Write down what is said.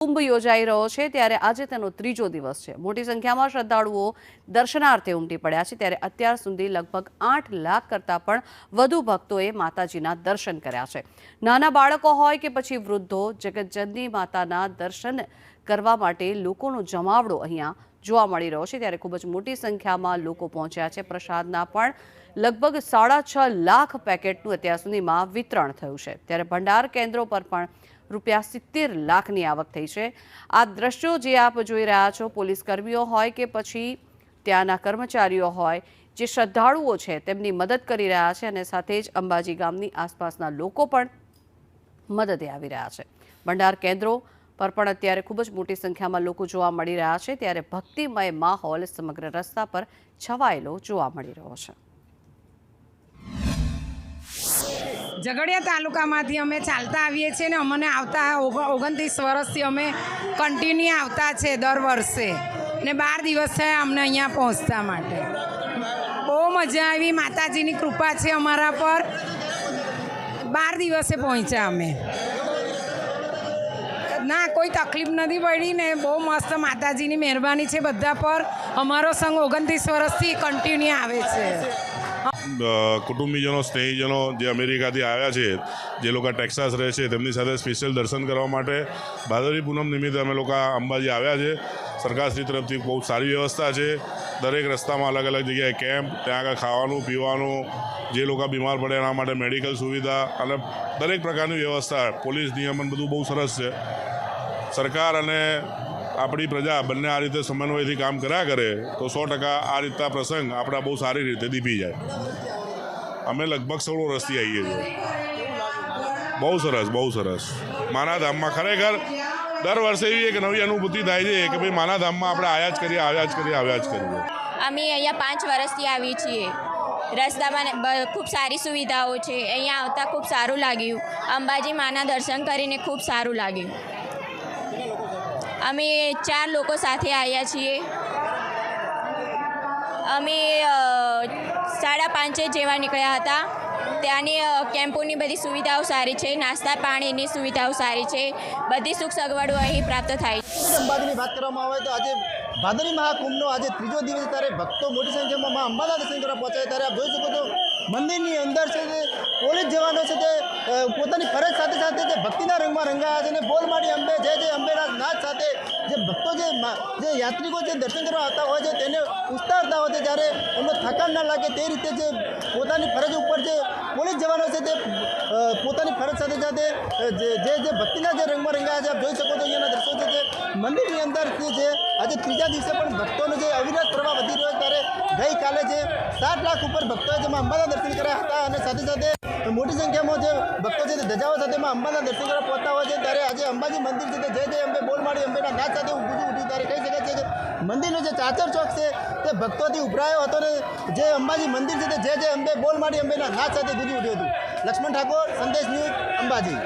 કુંભ યોજાઈ રહ્યો છે ત્યારે આજે તેનો ત્રીજો દિવસ છે। મોટી સંખ્યામાં શ્રદ્ધાળુઓ દર્શનાર્થે ઉમટી પડ્યા છે ત્યારે અત્યાર સુધી લગભગ 8 લાખ કરતાં પણ વધુ ભક્તોએ માતાજીના દર્શન કર્યા છે। નાના બાળકો હોય કે પછી વૃદ્ધો, જગતજનની માતાના દર્શન કરવા માટે લોકોનો જમાવડો અહીંયા જોવા મળી રહ્યો છે ત્યારે ખૂબ જ મોટી સંખ્યામાં લોકો પહોંચ્યા છે। પ્રસાદના પણ લગભગ 6.5 લાખ પેકેટનું અત્યાર સુધીમાં વિતરણ થયું છે ત્યારે ભંડાર કેન્દ્રો પર પણ ₹70 લાખની આવક થઈ છે। આ દ્રશ્યો જે આપ જોઈ રહ્યા છો, પોલીસ કર્મીઓ હોય કે પછી ત્યાંના કર્મચારીઓ હોય, જે શ્રદ્ધાળુઓ છે તેમની મદદ કરી રહ્યા છે અને સાથે જ અંબાજી ગામની આસપાસના લોકો પણ મદદે આવી રહ્યા છે। ભંડાર કેન્દ્રો પર પણ અત્યારે ખૂબ જ મોટી સંખ્યામાં લોકો જોવા મળી રહ્યા છે ત્યારે ભક્તિમય માહોલ સમગ્ર રસ્તા પર છવાયેલો જોવા મળી રહ્યો છે। ઝઘડિયા તાલુકામાંથી અમે ચાલતા આવીએ છીએ ને અમને આવતા 29 વર્ષથી અમે કન્ટિન્યુ આવતા છે દર વર્ષે ને 12 દિવસ થયા અમને અહીંયા પહોંચતા માટે। બહુ મજા આવી, માતાજીની કૃપા છે અમારા પર। 12 દિવસે પહોંચ્યા અમે, ના કોઈ તકલીફ નથી પડી ને બહુ મસ્ત માતાજીની મહેરબાની છે બધા પર। અમારો સંઘ 29 વર્ષથી કન્ટિન્યુ આવે છે। કુટુંબીજનો, સ્નેહીજનો જે અમેરિકાથી આવ્યા છે, જે લોકો ટેક્સાસ રહે છે, તેમની સાથે સ્પેશિયલ દર્શન કરવા માટે ભાદરવી પૂનમ નિમિત્તે અમે લોકો અંબાજી આવ્યા છે। સરકારશ્રી તરફથી બહુ સારી વ્યવસ્થા છે। દરેક રસ્તામાં અલગ અલગ જગ્યાએ કેમ્પ, ત્યાં આગળ ખાવાનું પીવાનું, જે લોકો બીમાર પડે એના માટે મેડિકલ સુવિધા અને દરેક પ્રકારની વ્યવસ્થા, પોલીસ નિયમન બધું બહુ સરસ છે। સરકાર અને આપણી પ્રજા બંને આ રીતે સમન્વયથી કામ કર્યા કરે તો 100% આ રીતના પ્રસંગ આપણા બહુ સારી રીતે દીપી જાય। અમે લગભગ 16 વર્ષથી આવીએ છીએ। બહુ સરસ, બહુ સરસ। માના ધામમાં ખરેખર દર વર્ષે એવી એક નવી અનુભૂતિ થાય છે કે ભાઈ માના ધામમાં આપણે આવ્યા જ કરીએ। અમે અહીંયા 5 વર્ષથી આવીએ છીએ। રસ્તામાં ખૂબ સારી સુવિધાઓ છે, અહીંયા આવતા ખૂબ સારું લાગ્યું। અંબાજી માના દર્શન કરીને ખૂબ સારું લાગ્યું। અમે 4 લોકો સાથે આવ્યા છીએ। અમે 5:30 જેવા નીકળ્યા હતા। ત્યાંની કેમ્પોની બધી સુવિધાઓ સારી છે, નાસ્તા પાણીની સુવિધાઓ સારી છે, બધી સુખ સગવડો અહીં પ્રાપ્ત થાય છે। અંબાજીની વાત કરવામાં આવે તો આજે ભાદરવી મહાકુંભનો આજે ત્રીજો દિવસ, ત્યારે ભક્તો મોટી સંખ્યામાં મા અંબાના દર્શન કરવા પહોંચ્યા। ત્યારે આપ જોઈ શકો છો મંદિરની અંદર છે તે પોલીસ જવાનો છે તે પોતાની ફરજ સાથે સાથે જે ભક્તિના રંગમાં રંગાયા છે અને બોલ માડી અંબે જય જય અંબેના નાદ સાથે જે ભક્તો જે યાત્રિકો જે દર્શન કરવા આવતા હોય છે તેને ઉસ્તારતા હોય છે, જ્યારે એમને થકાન ના લાગે તે રીતે જે પોતાની ફરજ ઉપર જે પોલીસ જવાનો છે તે પોતાની ફરજ સાથે સાથે જે ભક્તિના જે રંગમાં રંગાયા છે, આપ જોઈ શકો છો અહીંયાના દ્રશ્યો છે જે મંદિરની અંદર છે। આજે ત્રીજા દિવસે પણ ભક્તોનો જે અવિરત પ્રવાહ વધી રહ્યો છે, ત્યારે ગઈકાલે જે 7 લાખ ઉપર ભક્તોએ જેમાં અંબાના દર્શન કર્યા હતા અને સાથે સાથે મોટી સંખ્યામાં જે ભક્તો છે તે ધજાઓ સાથે અંબાના દર્શન કરવા પહોંચતા હોય છે, ત્યારે આજે અંબાજી મંદિર છે તે જય જય અંબે બોલ માડી અંબેના નાદ સાથે ઊભું ત્યારે કહી શકાય છે કે મંદિરનો જે ચાચર ચોક છે તે ભક્તોથી ઉભરાયો હતો ને જે અંબાજી મંદિર છે તે જય જય અંબે બોલ માડી અંબેના નાદ સાથે ગુંજી ઉઠ્યું હતું। લક્ષ્મણ ઠાકોર, સંદેશ ન્યૂઝ, અંબાજી।